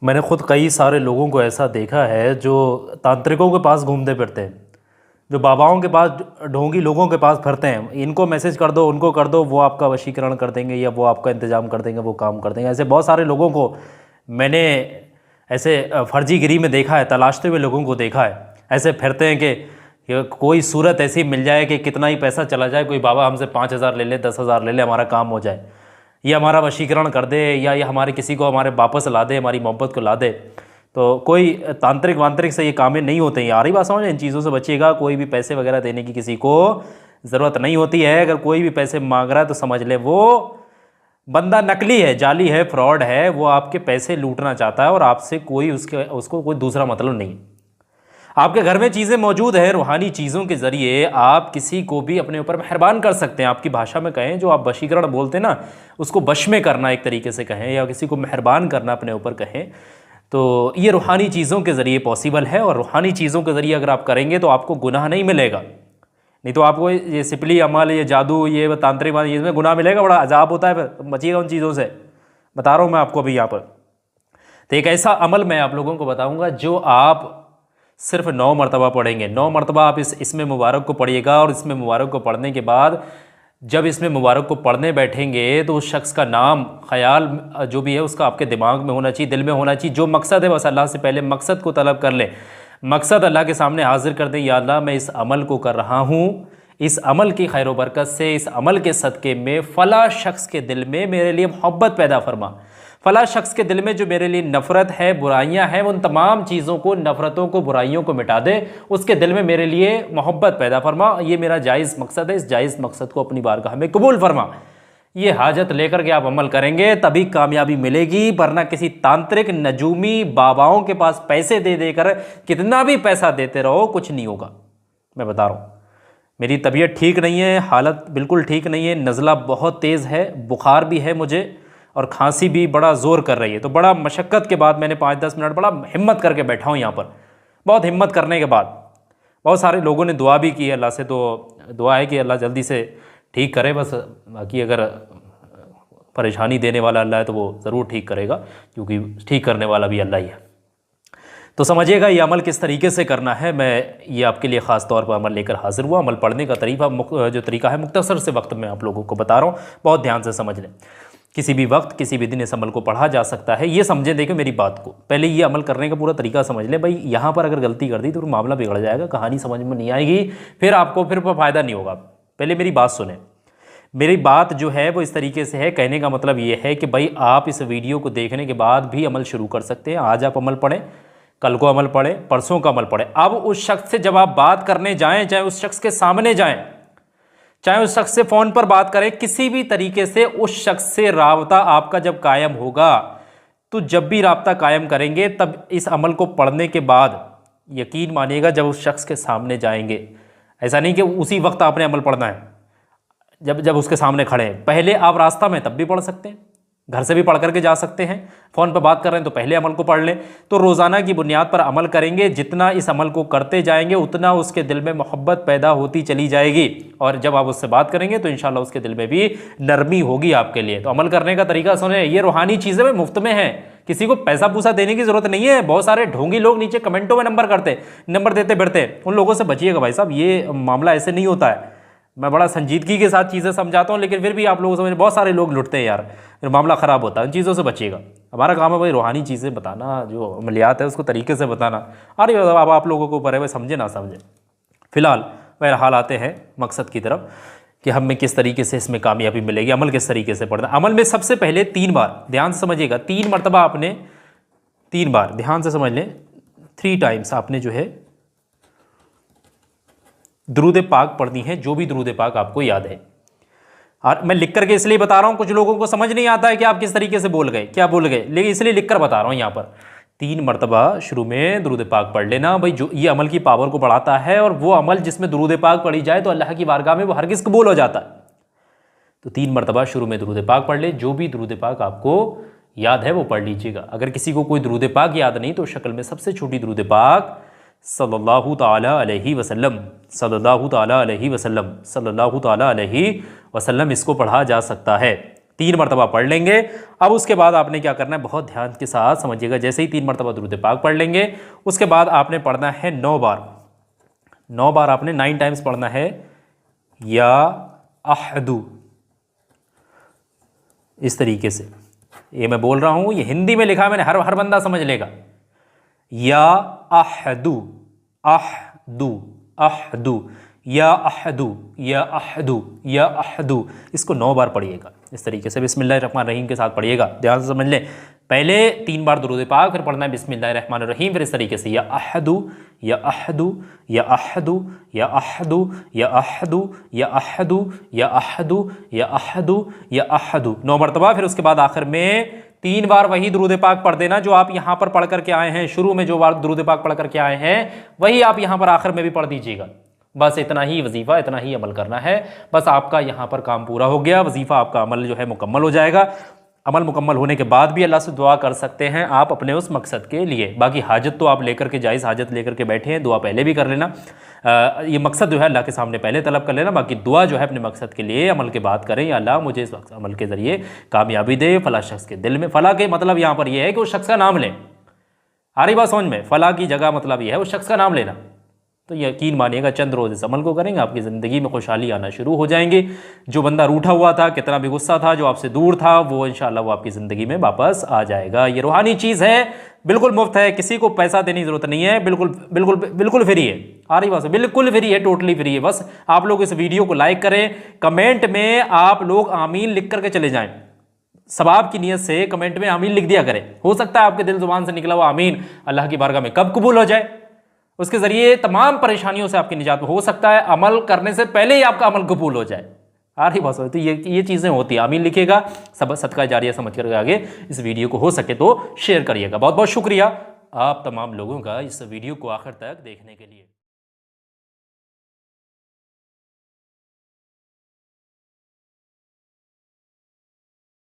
मैंने खुद कई सारे लोगों को ऐसा देखा है जो तांत्रिकों के पास घूमते फिरते हैं, जो बाबाओं के पास, ढोंगी लोगों के पास फिरते हैं। इनको मैसेज कर दो, उनको कर दो, वो आपका वशीकरण कर देंगे या वो आपका इंतजाम कर देंगे, वो काम कर देंगे। ऐसे बहुत सारे लोगों को मैंने ऐसे फर्जीगिरी में देखा है, तलाशते हुए लोगों को देखा है। ऐसे फिरते हैं कि कोई सूरत ऐसी मिल जाए कि कितना ही पैसा चला जाए, कोई बाबा हमसे 5,000 ले ले, 10,000 ले ले, हमारा काम हो जाए, ये हमारा वशीकरण कर दे, या ये हमारे किसी को हमारे वापस ला दे, हमारी मोहब्बत को ला दे। तो कोई तांत्रिक वांत्रिक से ये कामें नहीं होते हैं। आ रही बात समझ, इन चीज़ों से बचिएगा। कोई भी पैसे वगैरह देने की किसी को ज़रूरत नहीं होती है। अगर कोई भी पैसे मांग रहा है तो समझ ले वो बंदा नकली है, जाली है, फ्रॉड है। वो आपके पैसे लूटना चाहता है और आपसे कोई उसको कोई दूसरा मतलब नहीं। आपके घर में चीज़ें मौजूद हैं, रूहानी चीज़ों के ज़रिए आप किसी को भी अपने ऊपर मेहरबान कर सकते हैं। आपकी भाषा में कहें, जो आप वशीकरण बोलते हैं ना, उसको वश में करना एक तरीके से कहें, या किसी को मेहरबान करना अपने ऊपर कहें, तो ये रूहानी चीज़ों के ज़रिए पॉसिबल है। और रूहानी चीज़ों के ज़रिए अगर आप करेंगे तो आपको गुनाह नहीं मिलेगा। नहीं तो आपको ये सिपली अमल, ये जादू, ये तांत्रिक, इसमें गुनाह मिलेगा, बड़ा अजाब होता है, फिर बचिएगा उन चीज़ों से। बता रहा हूँ मैं आपको अभी यहाँ पर। तो एक ऐसा अमल मैं आप लोगों को बताऊँगा जो आप सिर्फ 9 मरतबा पढ़ेंगे। 9 मरतबा आप इसमें मुबारक को पढ़िएगा। और इसमें मुबारक को पढ़ने के बाद जब इसमें मुबारक को पढ़ने बैठेंगे तो उस शख्स का नाम, ख्याल जो भी है उसका आपके दिमाग में होना चाहिए, दिल में होना चाहिए। जो मकसद है बस अल्लाह से पहले मकसद को तलब कर लें। मकसद अल्लाह के सामने हाजिर कर दें, या अल्लाह मैं इस अमल को कर रहा हूँ, इस अमल की खैर बरकत से, इस अमल के सदक़े में फ़ला शख्स के दिल में मेरे लिए मोहब्बत पैदा फरमा। फ़ला शख्स के दिल में जो मेरे लिए नफ़रत है, बुराइयां हैं, उन तमाम चीज़ों को, नफ़रतों को, बुराइयों को मिटा दे। उसके दिल में मेरे लिए मोहब्बत पैदा फरमा। ये मेरा जायज़ मकसद है, इस जायज़ मकसद को अपनी बारगाह में कबूल फरमा। ये हाजत लेकर के आप अमल करेंगे तभी कामयाबी मिलेगी। वरना किसी तांत्रिक, नजूमी बाबाओं के पास पैसे दे देकर कितना भी पैसा देते रहो, कुछ नहीं होगा। मैं बता रहा हूँ, मेरी तबीयत ठीक नहीं है, हालत बिल्कुल ठीक नहीं है, नज़ला बहुत तेज़ है, बुखार भी है मुझे, और खांसी भी बड़ा ज़ोर कर रही है। तो बड़ा मशक्क़त के बाद मैंने 5-10 मिनट बड़ा हिम्मत करके बैठा हूँ यहाँ पर। बहुत हिम्मत करने के बाद बहुत सारे लोगों ने दुआ भी की है अल्लाह से। तो दुआ है कि अल्लाह जल्दी से ठीक करे बस। बाकी अगर परेशानी देने वाला अल्लाह है तो वो ज़रूर ठीक करेगा, क्योंकि ठीक करने वाला भी अल्लाह ही है। तो समझिएगा ये अमल किस तरीके से करना है। मैं ये आपके लिए ख़ास तौर पर अमल लेकर हाजिर हुआ। अमल पढ़ने का जो तरीका है मुख्तसर से वक्त में आप लोगों को बता रहा हूँ, बहुत ध्यान से समझ लें। किसी भी वक्त, किसी भी दिन इस अमल को पढ़ा जा सकता है। ये समझें, देखो मेरी बात को, पहले ये अमल करने का पूरा तरीका समझ लें। भाई यहाँ पर अगर गलती कर दी तो मामला बिगड़ जाएगा, कहानी समझ में नहीं आएगी, फिर आपको फिर फ़ायदा नहीं होगा। पहले मेरी बात सुने। मेरी बात जो है वो इस तरीके से है, कहने का मतलब ये है कि भाई आप इस वीडियो को देखने के बाद भी अमल शुरू कर सकते हैं। आज आप अमल पढ़ें, कल को अमल पढ़ें, परसों का अमल पढ़ें। अब उस शख्स से जब आप बात करने जाएँ, चाहे उस शख्स के सामने जाएँ, चाहे उस शख्स से फ़ोन पर बात करें, किसी भी तरीके से उस शख्स से राबता आपका जब कायम होगा, तो जब भी राबता कायम करेंगे तब इस अमल को पढ़ने के बाद यकीन मानिएगा जब उस शख्स के सामने जाएंगे, ऐसा नहीं कि उसी वक्त आपने अमल पढ़ना है, जब उसके सामने खड़े हैं। पहले आप रास्ता में तब भी पढ़ सकते हैं, घर से भी पढ़ करके जा सकते हैं। फ़ोन पर बात कर रहे हैं तो पहले अमल को पढ़ लें। तो रोज़ाना की बुनियाद पर अमल करेंगे। जितना इस अमल को करते जाएंगे उतना उसके दिल में मोहब्बत पैदा होती चली जाएगी। और जब आप उससे बात करेंगे तो इंशाल्लाह उसके दिल में भी नरमी होगी आपके लिए। तो अमल करने का तरीका सुने। ये रूहानी चीज़ें में मुफ्त में हैं, किसी को पैसा पूसा देने की ज़रूरत नहीं है। बहुत सारे ढोंगी लोग नीचे कमेंटों में नंबर देते फिरते, उन लोगों से बचिएगा भाई साहब। ये मामला ऐसे नहीं होता है। मैं बड़ा संजीदगी के साथ चीज़ें समझाता हूँ, लेकिन फिर भी आप लोगों समझ, बहुत सारे लोग लुटते हैं यार, फिर मामला ख़राब होता है। उन चीज़ों से बचिएगा। हमारा काम है भाई रूहानी चीज़ें बताना, जो अमलियात है उसको तरीके से बताना। अरे अब आप लोगों के ऊपर है भाई, समझे ना समझे। फ़िलहाल बहरहाल आते हैं मकसद की तरफ कि हमें किस तरीके से इसमें कामयाबी मिलेगी, अमल किस तरीके से पढ़ना। अमल में सबसे पहले 3 बार ध्यान से समझिएगा, 3 मरतबा आपने 3 बार ध्यान से समझ लें, 3 टाइम्स आपने जो है दुरूद पाक पढ़नी है, जो भी दुरूद पाक आपको याद है। और मैं लिख करके इसलिए बता रहा हूँ, कुछ लोगों को समझ नहीं आता है कि आप किस तरीके से बोल गए, क्या बोल गए, लेकिन इसलिए लिख कर बता रहा हूँ। यहाँ पर 3 मरतबा शुरू में दुरूद पाक पढ़ लेना भाई, जो ये अमल की पावर को बढ़ाता है। और वो अमल जिसमें दुरूद पाक पढ़ी जाए तो अल्लाह की बारगाह में वो हरगिज़ कबूल हो जाता है। तो 3 मरतबा शुरू में दुरूद पाक पढ़ ले। जो भी दुरूद पाक आपको याद है वो पढ़ लीजिएगा। अगर किसी को कोई दुरूद पाक याद नहीं तो शक्ल में सबसे छोटी दुरूद पाक सल्लल्लाहु ताला अलैहि वसल्लम, सल्लल्लाहु ताला अलैहि वसल्लम, सल्लल्लाहु ताला अलैहि वसल्लम, इसको पढ़ा जा सकता है। 3 मरतबा पढ़ लेंगे। अब उसके बाद आपने क्या करना है, बहुत ध्यान के साथ समझिएगा। जैसे ही 3 मरतबा दुरूद पाक पढ़ लेंगे, उसके बाद आपने पढ़ना है 9 बार। 9 बार आपने 9 टाइम्स पढ़ना है या अहदु, इस तरीके से। ये मैं बोल रहा हूं, ये हिंदी में लिखा है मैंने, हर बंदा समझ लेगा। या अहदु, अहदु, अहदु, या अहदु, या अहदु, या अहदु। इसको 9 बार पढ़िएगा इस तरीके से, बिस्मिल्लाहिर्रहमानिर्रहीम के साथ पढ़िएगा। ध्यान से समझ लें, पहले 3 बार दुरूद पाक, फिर पढ़ना है बिस्मिल्लाहिर्रहमानिर्रहीम, फिर इस तरीके से या अहदु, या अहदु, या अहदु, या अहदु, या अहदु, या अहदु, या अहदु, या अहदु, या अहदु, 9 मरतबा। फिर उसके बाद आखिर में 3 बार वही दुरूद पाक पढ़ देना जो आप यहां पर पढ़ करके आए हैं। शुरू में जो बार दुरूद पाक पढ़ करके आए हैं वही आप यहां पर आखिर में भी पढ़ दीजिएगा। बस इतना ही वजीफा, इतना ही अमल करना है। बस आपका यहां पर काम पूरा हो गया, वजीफा आपका अमल जो है मुकम्मल हो जाएगा। अमल मुकम्मल होने के बाद भी अल्लाह से दुआ कर सकते हैं आप अपने उस मकसद के लिए। बाकी हाजत तो आप लेकर के, जायज़ हाजत लेकर के बैठे हैं, दुआ पहले भी कर लेना। ये मकसद जो है अल्लाह के सामने पहले तलब कर लेना। बाकी दुआ जो है अपने मकसद के लिए अमल के बाद करें, या अल्लाह मुझे इस अमल के ज़रिए कामयाबी दे, फ़ला शख्स के दिल में। फ़ला के मतलब यहाँ पर यह है कि उस शख्स का नाम लें। आ रही बात समझ में? फ़ला की जगह मतलब यह है उस शख्स का नाम लेना। तो यकीन मानिएगा चंद रोज़ इस अमल को करेंगे, आपकी ज़िंदगी में खुशहाली आना शुरू हो जाएंगी। जो बंदा रूठा हुआ था, कितना भी गुस्सा था, जो आपसे दूर था, वो इंशाअल्लाह वो आपकी ज़िंदगी में वापस आ जाएगा। ये रूहानी चीज़ है, बिल्कुल मुफ्त है, किसी को पैसा देने की ज़रूरत नहीं है, बिल्कुल बिल्कुल बिल्कुल फ्री है। आ रही बात, बिल्कुल फ्री है, टोटली फ्री है। बस आप लोग इस वीडियो को लाइक करें, कमेंट में आप लोग आमीन लिख करके चले जाएँ। सवाब की नीयत से कमेंट में आमीन लिख दिया करें। हो सकता है आपके दिल ज़ुबान से निकला हुआ आमीन अल्लाह की बारगाह में कब कबूल हो जाए, उसके ज़रिए तमाम परेशानियों से आपकी निजात हो सकता है, अमल करने से पहले ही आपका अमल कबूल हो जाए। आ रही बात? तो ये चीज़ें होती है। आमीन लिखिएगा, सब सदका जारिया समझ कर आगे इस वीडियो को हो सके तो शेयर करिएगा। बहुत बहुत शुक्रिया आप तमाम लोगों का इस वीडियो को आखिर तक देखने के लिए।